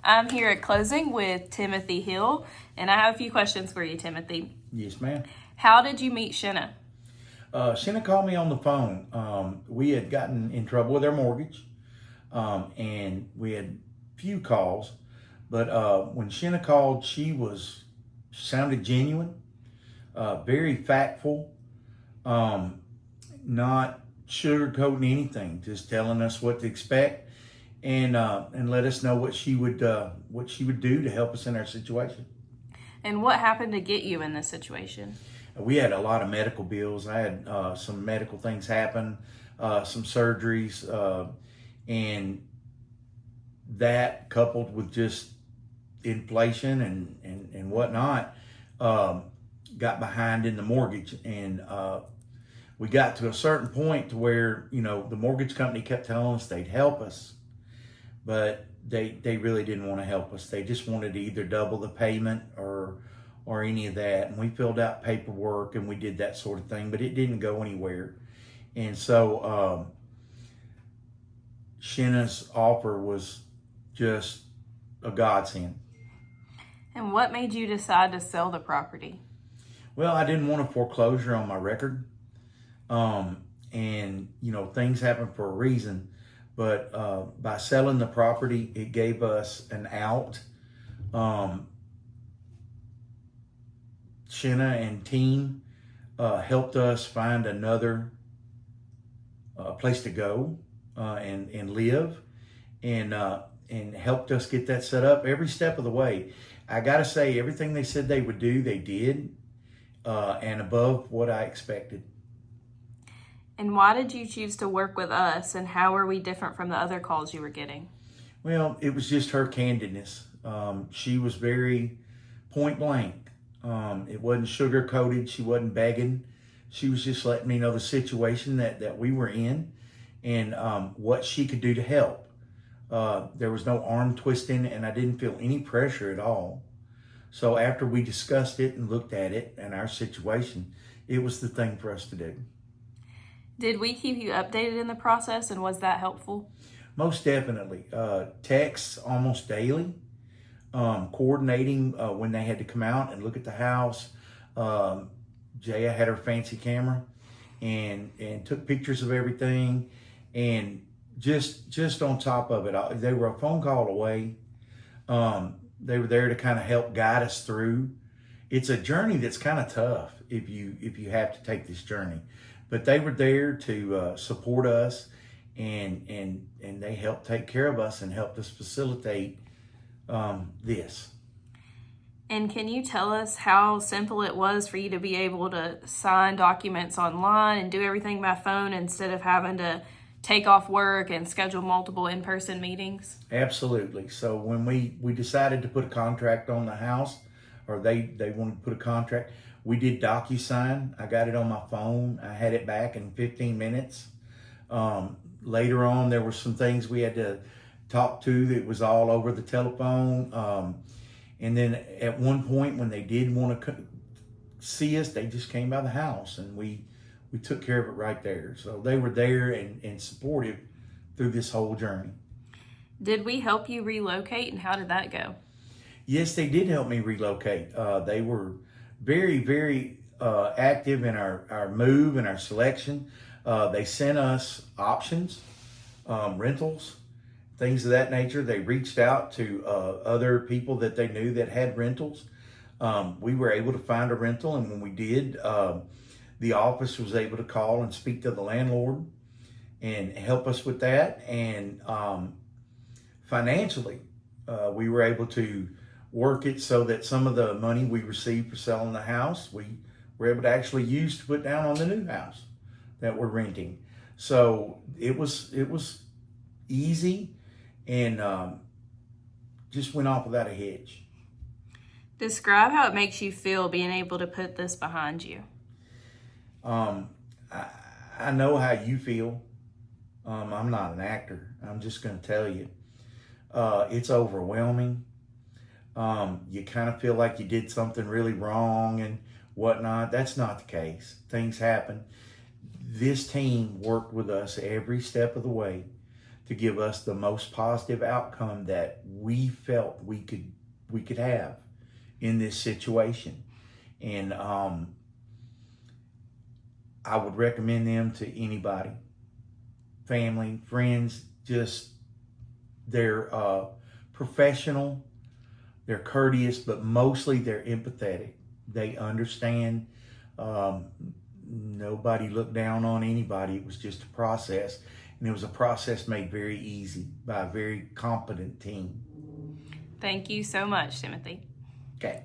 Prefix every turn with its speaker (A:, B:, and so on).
A: I'm here at closing with Timothy Hill, and I have a few questions for you, Timothy.
B: Yes, ma'am.
A: How did you meet Shenna?
B: Shanna called me on the phone. We had gotten in trouble with our mortgage, and we had few calls. But when Shanna called, sounded genuine, very factful, not sugarcoating anything, just telling us what to expect, and let us know what she would do to help us in our situation.
A: And what happened to get you in this situation?
B: We had a lot of medical bills. I had some medical things happen, some surgeries, and that coupled with just inflation and whatnot, got behind in the mortgage. And we got to a certain point to where, the mortgage company kept telling us they'd help us, but they really didn't want to help us. They just wanted to either double the payment or any of that. And we filled out paperwork and we did that sort of thing, but it didn't go anywhere. And so Shanna's offer was just a godsend.
A: And what made you decide to sell the property?
B: Well, I didn't want a foreclosure on my record. And things happen for a reason. But by selling the property, it gave us an out. Shanna and team helped us find another place to go and live, and helped us get that set up every step of the way. I got to say, everything they said they would do, they did, and above what I expected.
A: And why did you choose to work with us, and how are we different from the other calls you were getting?
B: Well, it was just her candidness. She was very point blank. It wasn't sugar coated. She wasn't begging. She was just letting me know the situation that we were in, and what she could do to help. There was no arm twisting, and I didn't feel any pressure at all. So after we discussed it and looked at it and our situation, it was the thing for us to do.
A: Did we keep you updated in the process, and was that helpful?
B: Most definitely. Texts almost daily, coordinating when they had to come out and look at the house. Jaya had her fancy camera and took pictures of everything, and just on top of it, they were a phone call away. They were there to kind of help guide us through. It's a journey that's kind of tough if you have to take this journey, but they were there to support us, and they helped take care of us and helped us facilitate this.
A: And can you tell us how simple it was for you to be able to sign documents online and do everything by phone instead of having to take off work and schedule multiple in-person meetings?
B: Absolutely. So when we decided to put a contract on the house, or they wanted to put a contract, we did DocuSign. I got it on my phone. I had it back in 15 minutes. Later on, there were some things we had to talk to that was all over the telephone. And then at one point, when they did want to see us, they just came by the house, and we took care of it right there. So they were there and supportive through this whole journey.
A: Did we help you relocate, and how did that go?
B: Yes, they did help me relocate. They were very, very active in our move and our selection. They sent us options, rentals, things of that nature. They reached out to other people that they knew that had rentals. We were able to find a rental, and when we did, the office was able to call and speak to the landlord and help us with that. And financially, we were able to work it so that some of the money we received for selling the house, we were able to actually use to put down on the new house that we're renting. So it was easy, and just went off without a hitch.
A: Describe how it makes you feel being able to put this behind you.
B: I know how you feel. I'm not an actor. I'm just going to tell you. It's overwhelming. You kind of feel like you did something really wrong and whatnot. That's not the case. Things happen. This team worked with us every step of the way to give us the most positive outcome that we felt we could have in this situation. And I would recommend them to anybody, family, friends. Just they're professional, they're courteous, but mostly they're empathetic. They understand. Nobody looked down on anybody. It was just a process, and it was a process made very easy by a very competent team.
A: Thank you so much, Timothy.
B: Okay.